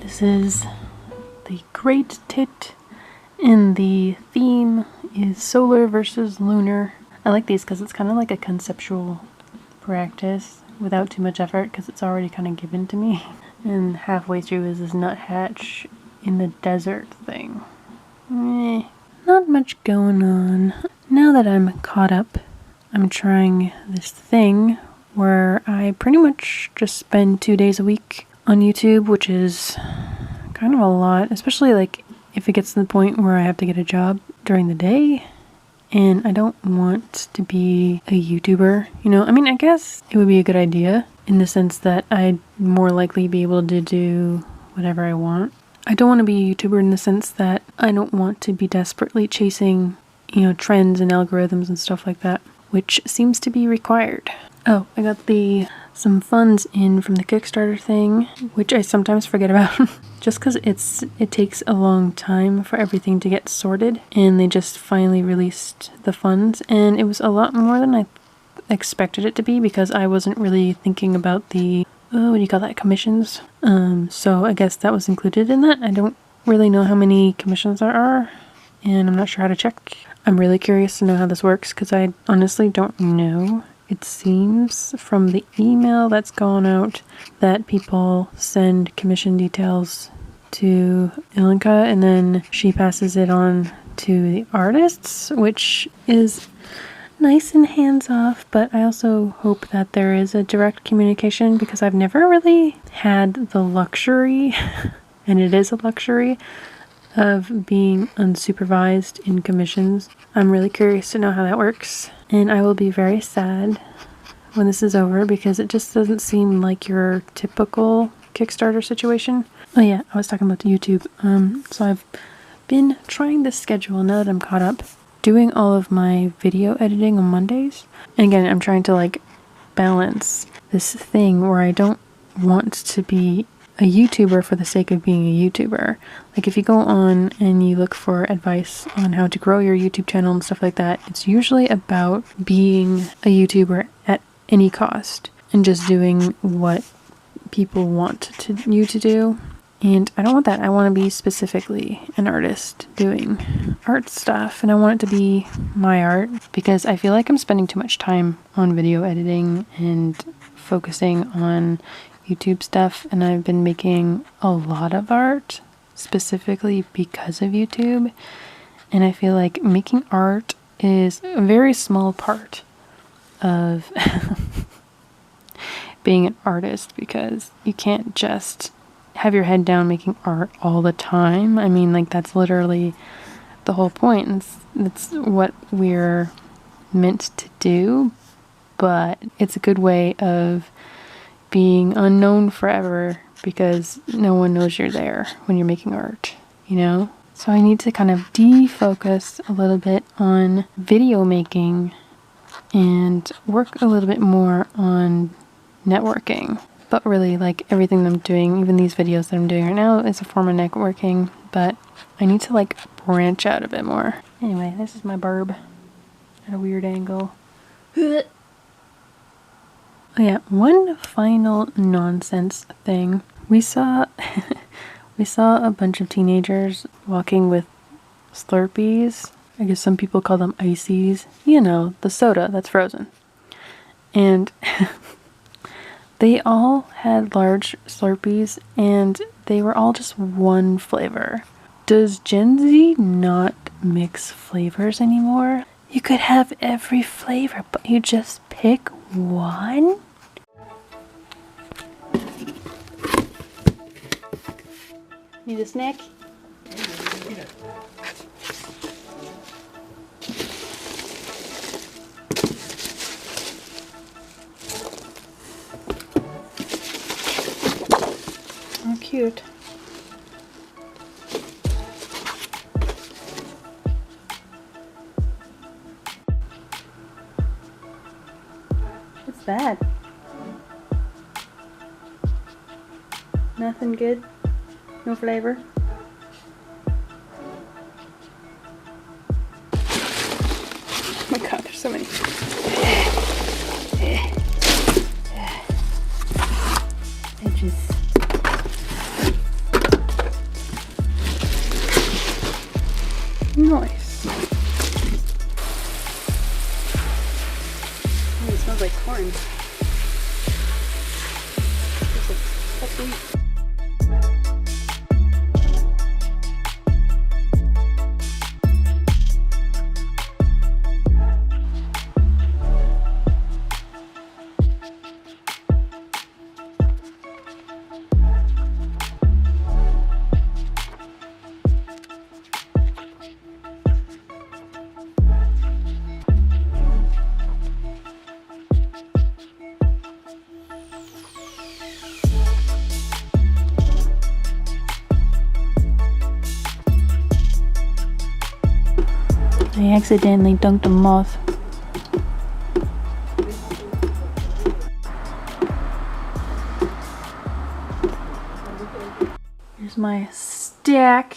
This is the Great Tit, and the theme is solar versus lunar. I like these because it's kind of like a conceptual practice without too much effort because it's already kind of given to me. And halfway through is this nuthatch in the desert thing. Not much going on. Now that I'm caught up, I'm trying this thing where I pretty much just spend 2 days a week on YouTube, which is kind of a lot, especially like if it gets to the point where I have to get a job during the day and I don't want to be a YouTuber. You know, I mean, I guess it would be a good idea in the sense that I'd more likely be able to do whatever I want. I don't want to be a YouTuber in the sense that I don't want to be desperately chasing, you know, trends and algorithms and stuff like that, which seems to be required. Oh, I got some funds in from the Kickstarter thing, which I sometimes forget about just because it takes a long time for everything to get sorted, and they just finally released the funds, and it was a lot more than I expected it to be because I wasn't really thinking about the what do you call that, commissions. So I guess that was included in that. I don't really know how many commissions there are, and I'm not sure how to check. I'm really curious to know how this works because I honestly don't know. It seems from the email that's gone out that people send commission details to Ilinka and then she passes it on to the artists, which is nice and hands-off, but I also hope that there is a direct communication because I've never really had the luxury, and it is a luxury, of being unsupervised in commissions. I'm really curious to know how that works, and I will be very sad when this is over because it just doesn't seem like your typical Kickstarter situation. Oh yeah, I was talking about the YouTube. So I've been trying this schedule now that I'm caught up, doing all of my video editing on Mondays. And again, I'm trying to like balance this thing where I don't want to be a YouTuber for the sake of being a YouTuber. Like if you go on and you look for advice on how to grow your YouTube channel and stuff like that, it's usually about being a YouTuber at any cost and just doing what people want you to do. And I don't want that. I want to be specifically an artist doing art stuff, and I want it to be my art because I feel like I'm spending too much time on video editing and focusing on YouTube stuff, and I've been making a lot of art specifically because of YouTube, and I feel like making art is a very small part of being an artist because you can't just have your head down making art all the time. I mean, like that's literally the whole point, and it's what we're meant to do, but it's a good way of being unknown forever because no one knows you're there when you're making art, you know? So I need to kind of defocus a little bit on video making and work a little bit more on networking. But really, like everything that I'm doing, even these videos that I'm doing right now, is a form of networking, but I need to like branch out a bit more. Anyway, this is my burb at a weird angle. Oh yeah, one final nonsense thing. We saw a bunch of teenagers walking with Slurpees. I guess some people call them ices. You know, the soda that's frozen. And they all had large Slurpees and they were all just one flavor. Does Gen Z not mix flavors anymore? You could have every flavor, but you just pick one? Need a snack? Oh, cute. What's that? Nothing good? No flavor? Oh my god, there's so many. Edges. Nice. Oh, it smells like corn. It's like puppy. I accidentally dunked a moth. Here's my stack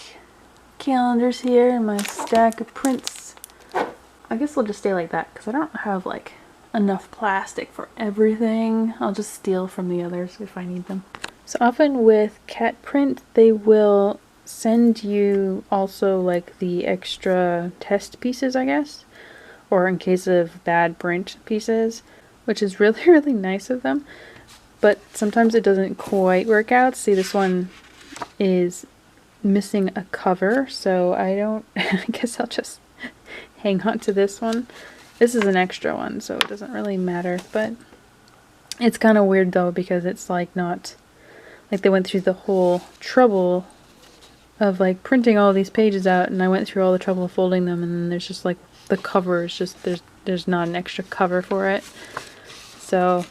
calendars here and my stack of prints. I guess they'll just stay like that because I don't have like enough plastic for everything. I'll just steal from the others if I need them. So often with cat print, they will send you also like the extra test pieces, I guess, or in case of bad print pieces, which is really, really nice of them. But sometimes it doesn't quite work out. See, this one is missing a cover, so I guess I'll just hang on to this one. This is an extra one, so it doesn't really matter, but it's kind of weird though because it's like not like they went through the whole trouble of like printing all these pages out, and I went through all the trouble of folding them, and then there's just like the cover is just there's not an extra cover for it. So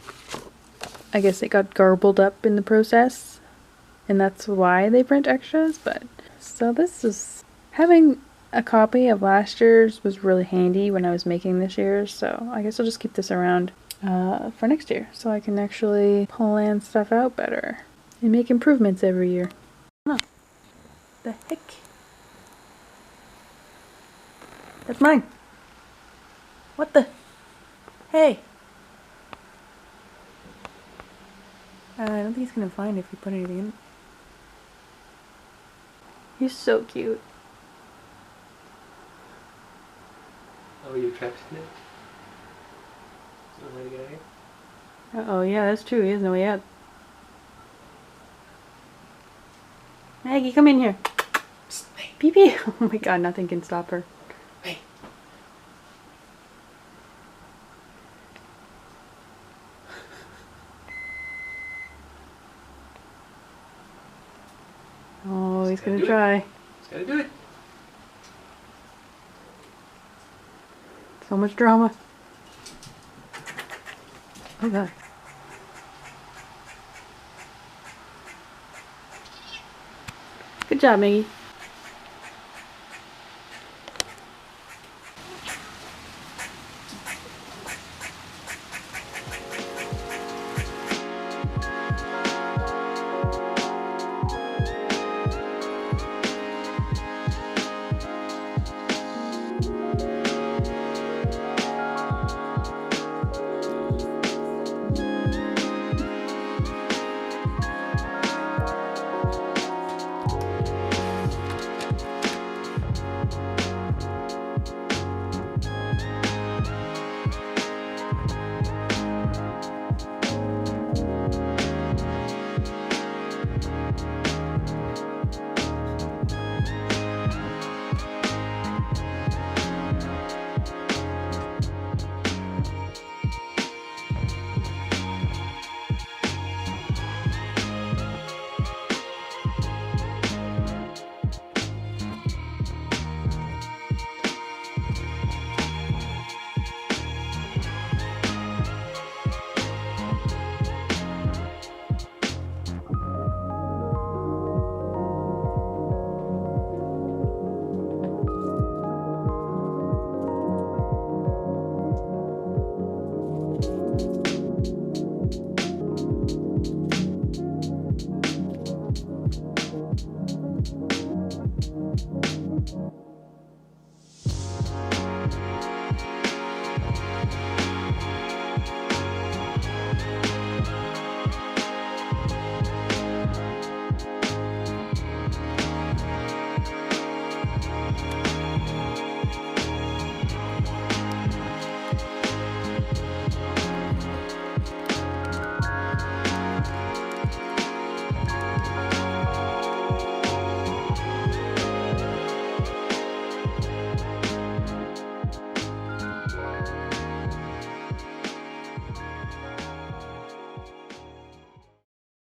I guess it got garbled up in the process, and that's why they print extras. But so this is, having a copy of last year's was really handy when I was making this year's, so I guess I'll just keep this around for next year so I can actually plan stuff out better and make improvements every year. Huh. The heck? That's mine. What the? Hey. I don't think he's gonna find if you put anything in. He's so cute. Oh, you're trapped in it? So no way to get out of here? Uh-oh, yeah, that's true. He has no way out. Maggie, come in here. Psst, hey. Pee pee. Oh my god, nothing can stop her. Hey. Oh, he's gonna do it. try. He's gotta do it. So much drama. Oh god. Good job, Maggie.